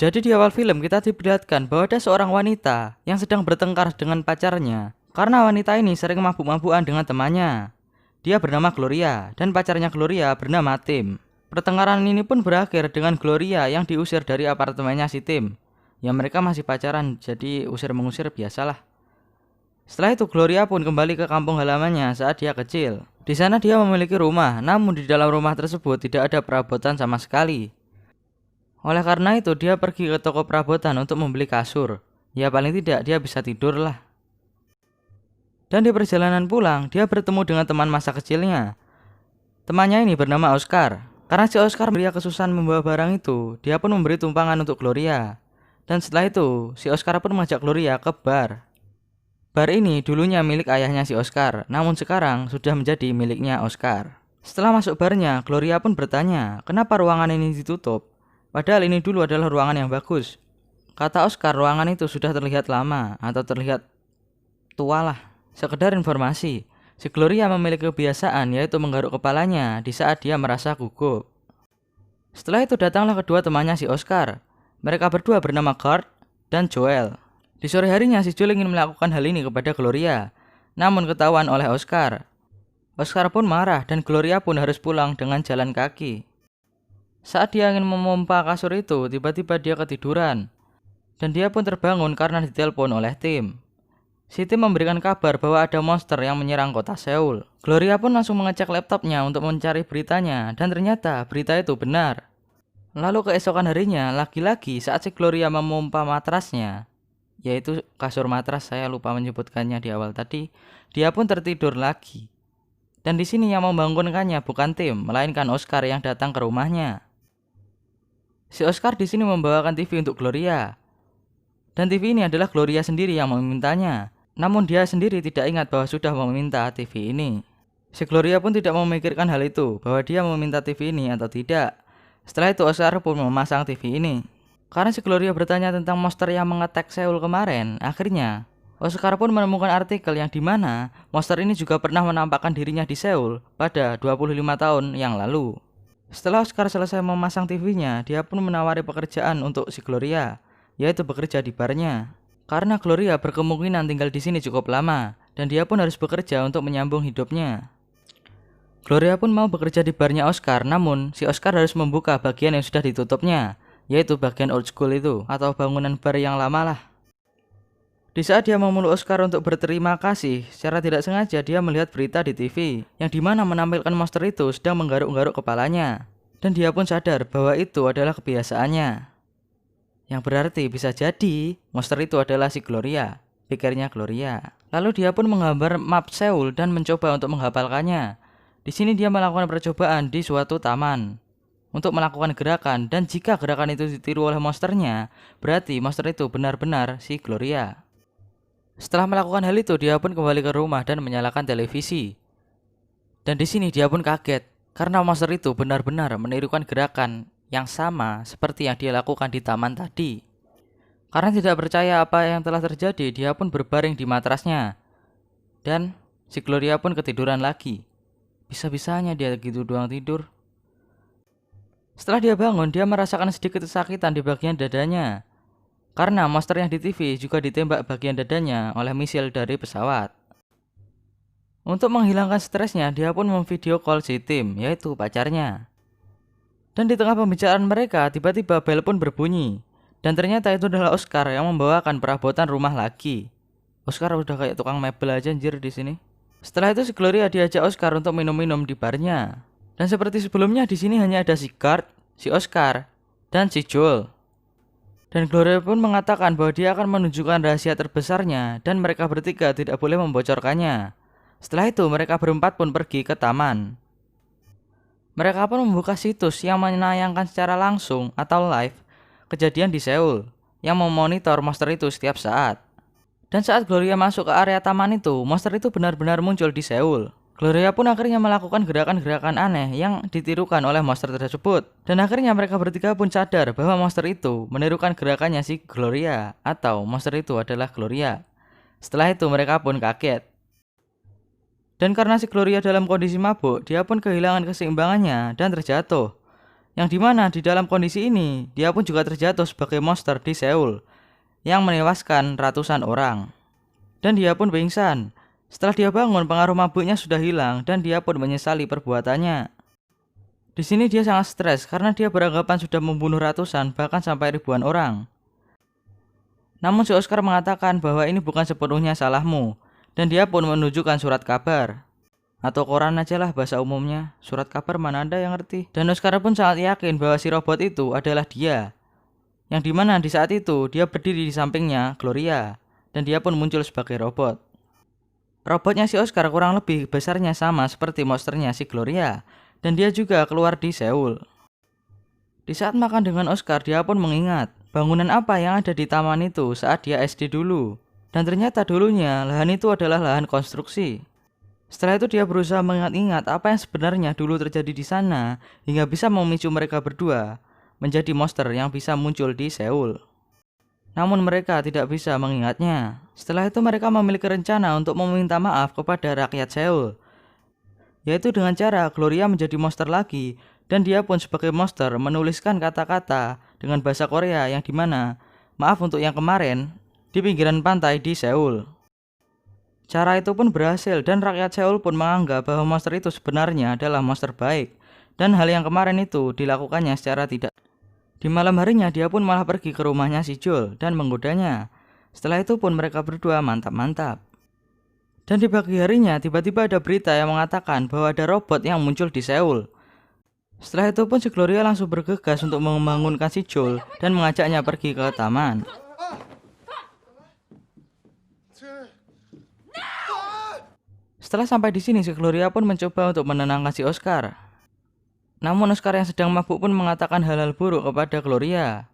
Jadi di awal film kita diperlihatkan bahwa ada seorang wanita yang sedang bertengkar dengan pacarnya. Karena wanita ini sering mabuk-mabukan dengan temannya. Dia bernama Gloria dan pacarnya Gloria bernama Tim. Pertengkaran ini pun berakhir dengan Gloria yang diusir dari apartemennya si Tim. Ya mereka masih pacaran, jadi usir-mengusir biasalah. Setelah itu Gloria pun kembali ke kampung halamannya saat dia kecil. Di sana dia memiliki rumah, namun di dalam rumah tersebut tidak ada perabotan sama sekali. Oleh karena itu dia pergi ke toko perabotan untuk membeli kasur. Ya paling tidak dia bisa tidur lah. Dan di perjalanan pulang dia bertemu dengan teman masa kecilnya. Temannya ini bernama Oscar. Karena si Oscar dia kesusahan membawa barang itu, dia pun memberi tumpangan untuk Gloria. Dan setelah itu si Oscar pun mengajak Gloria ke bar. Bar ini dulunya milik ayahnya si Oscar, namun sekarang sudah menjadi miliknya Oscar. Setelah masuk barnya, Gloria pun bertanya, kenapa ruangan ini ditutup? Padahal ini dulu adalah ruangan yang bagus. Kata Oscar, ruangan itu sudah terlihat lama atau terlihat tua lah. Sekedar informasi, si Gloria memiliki kebiasaan yaitu menggaruk kepalanya di saat dia merasa gugup. Setelah itu datanglah kedua temannya si Oscar. Mereka berdua bernama Kurt dan Joel. Di sore harinya si Joel ingin melakukan hal ini kepada Gloria, namun ketahuan oleh Oscar. Oscar pun marah dan Gloria pun harus pulang dengan jalan kaki. Saat dia ingin memompa kasur itu, tiba-tiba dia ketiduran. Dan dia pun terbangun karena ditelepon oleh Tim. Si Tim memberikan kabar bahwa ada monster yang menyerang kota Seoul. Gloria pun langsung mengecek laptopnya untuk mencari beritanya, dan ternyata berita itu benar. Lalu keesokan harinya, lagi-lagi saat si Gloria memompa matrasnya, yaitu kasur matras, saya lupa menyebutkannya di awal tadi, dia pun tertidur lagi. Dan di sini yang membangunkannya bukan Tim, melainkan Oscar yang datang ke rumahnya. Si Oscar di sini membawakan TV untuk Gloria. Dan TV ini adalah Gloria sendiri yang memintanya. Namun dia sendiri tidak ingat bahwa sudah meminta TV ini. Si Gloria pun tidak memikirkan hal itu, bahwa dia meminta TV ini atau tidak. Setelah itu Oscar pun memasang TV ini. Karena si Gloria bertanya tentang monster yang mengetek Seoul kemarin, akhirnya Oscar pun menemukan artikel yang dimana monster ini juga pernah menampakkan dirinya di Seoul pada 25 tahun yang lalu. Setelah Oscar selesai memasang TV-nya, dia pun menawari pekerjaan untuk si Gloria, yaitu bekerja di barnya. Karena Gloria berkemungkinan tinggal di sini cukup lama, dan dia pun harus bekerja untuk menyambung hidupnya. Gloria pun mau bekerja di barnya Oscar, namun si Oscar harus membuka bagian yang sudah ditutupnya, yaitu bagian old school itu, atau bangunan bar yang lama lah. Di saat dia memeluk Oscar untuk berterima kasih, secara tidak sengaja dia melihat berita di TV, yang dimana menampilkan monster itu sedang menggaruk-garuk kepalanya. Dan dia pun sadar bahwa itu adalah kebiasaannya. Yang berarti bisa jadi monster itu adalah si Gloria, pikirnya Gloria. Lalu dia pun menggambar map Seoul dan mencoba untuk menghafalkannya. Di sini dia melakukan percobaan di suatu taman untuk melakukan gerakan, dan jika gerakan itu ditiru oleh monsternya, berarti monster itu benar-benar si Gloria. Setelah melakukan hal itu, dia pun kembali ke rumah dan menyalakan televisi. Dan di sini dia pun kaget karena monster itu benar-benar menirukan gerakan yang sama seperti yang dia lakukan di taman tadi. Karena tidak percaya apa yang telah terjadi, dia pun berbaring di matrasnya. Dan si Gloria pun ketiduran lagi. Bisa-bisanya dia gitu doang tidur. Setelah dia bangun, dia merasakan sedikit kesakitan di bagian dadanya. Karena monster yang di TV juga ditembak bagian dadanya oleh misil dari pesawat. Untuk menghilangkan stresnya, dia pun memvideo call si Tim, yaitu pacarnya. Dan di tengah pembicaraan mereka, tiba-tiba bel pun berbunyi. Dan ternyata itu adalah Oscar yang membawakan perabotan rumah lagi. Oscar udah kayak tukang mebel aja anjir di sini. Setelah itu si Gloria diajak Oscar untuk minum-minum di barnya. Dan seperti sebelumnya di sini hanya ada si Kurt, si Oscar, dan si Joel. Dan Gloria pun mengatakan bahwa dia akan menunjukkan rahasia terbesarnya dan mereka bertiga tidak boleh membocorkannya. Setelah itu mereka berempat pun pergi ke taman. Mereka pun membuka situs yang menayangkan secara langsung atau live kejadian di Seoul yang memonitor monster itu setiap saat. Dan saat Gloria masuk ke area taman itu, monster itu benar-benar muncul di Seoul. Gloria pun akhirnya melakukan gerakan-gerakan aneh yang ditirukan oleh monster tersebut. Dan akhirnya mereka bertiga pun sadar bahwa monster itu menirukan gerakannya si Gloria, atau monster itu adalah Gloria. Setelah itu mereka pun kaget. Dan karena si Gloria dalam kondisi mabuk, dia pun kehilangan keseimbangannya dan terjatuh. Yang dimana di dalam kondisi ini, dia pun juga terjatuh sebagai monster di Seoul, yang menewaskan ratusan orang. Dan dia pun pingsan. Setelah dia bangun, pengaruh mabuknya sudah hilang dan dia pun menyesali perbuatannya. Di sini dia sangat stres karena dia beranggapan sudah membunuh ratusan bahkan sampai ribuan orang. Namun si Oscar mengatakan bahwa ini bukan sepenuhnya salahmu, dan dia pun menunjukkan surat kabar. Atau koran aja lah bahasa umumnya, surat kabar mana ada yang ngerti. Dan Oscar pun sangat yakin bahwa si robot itu adalah dia. Yang dimana di saat itu dia berdiri di sampingnya Gloria, dan dia pun muncul sebagai robot. Robotnya si Oscar kurang lebih besarnya sama seperti monsternya si Gloria, dan dia juga keluar di Seoul. Di saat makan dengan Oscar, dia pun mengingat bangunan apa yang ada di taman itu saat dia SD dulu. Dan ternyata dulunya lahan itu adalah lahan konstruksi. Setelah itu dia berusaha mengingat-ingat apa yang sebenarnya dulu terjadi di sana hingga bisa memicu mereka berdua menjadi monster yang bisa muncul di Seoul. Namun mereka tidak bisa mengingatnya. Setelah itu mereka memiliki rencana untuk meminta maaf kepada rakyat Seoul, yaitu dengan cara Gloria menjadi monster lagi dan dia pun sebagai monster menuliskan kata-kata dengan bahasa Korea yang dimana maaf untuk yang kemarin di pinggiran pantai di Seoul. Cara itu pun berhasil dan rakyat Seoul pun menganggap bahwa monster itu sebenarnya adalah monster baik dan hal yang kemarin itu dilakukannya secara tidak. Di malam harinya dia pun malah pergi ke rumahnya si Joel dan menggodanya. Setelah itu pun mereka berdua mantap-mantap. Dan di pagi harinya tiba-tiba ada berita yang mengatakan bahwa ada robot yang muncul di Seoul. Setelah itu pun si Gloria langsung bergegas untuk membangunkan si Joel dan mengajaknya pergi ke taman. Setelah sampai di sini, si Gloria pun mencoba untuk menenangkan si Oscar. Namun Oscar yang sedang mabuk pun mengatakan hal-hal buruk kepada Gloria.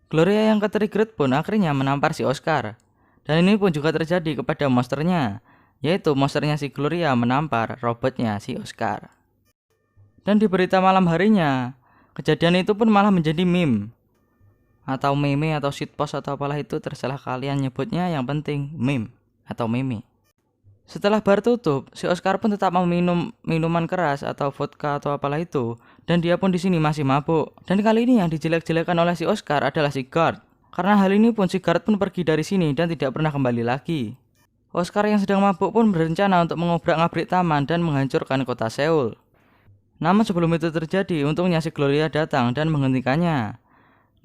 Gloria yang ketrigger pun akhirnya menampar si Oscar. Dan ini pun juga terjadi kepada monsternya, yaitu monsternya si Gloria menampar robotnya si Oscar. Dan di berita malam harinya, kejadian itu pun malah menjadi meme. Atau meme atau shitpost atau apalah itu, terserah kalian nyebutnya, yang penting meme atau meme. Setelah bar tutup, si Oscar pun tetap meminum minuman keras atau vodka atau apalah itu, dan dia pun di sini masih mabuk. Dan kali ini yang dijelek-jelekan oleh si Oscar adalah si Guard. Karena hal ini pun si Guard pun pergi dari sini dan tidak pernah kembali lagi. Oscar yang sedang mabuk pun berencana untuk mengobrak-ngabrik taman dan menghancurkan kota Seoul. Namun sebelum itu terjadi, untungnya si Gloria datang dan menghentikannya.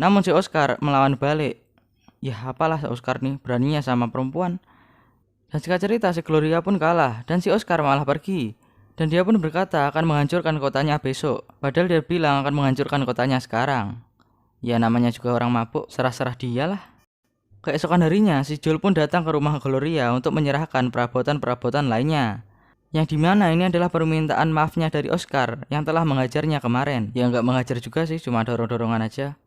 Namun si Oscar melawan balik. Ya apalah Oscar nih, beraninya sama perempuan. Dan singkat cerita si Gloria pun kalah dan si Oscar malah pergi. Dan dia pun berkata akan menghancurkan kotanya besok. Padahal dia bilang akan menghancurkan kotanya sekarang. Ya namanya juga orang mabuk, serah-serah dia lah. Keesokan harinya si Joel pun datang ke rumah Gloria untuk menyerahkan perabotan-perabotan lainnya. Yang dimana ini adalah permintaan maafnya dari Oscar yang telah mengajarnya kemarin. Ya nggak mengajar juga sih, cuma dorong-dorongan aja.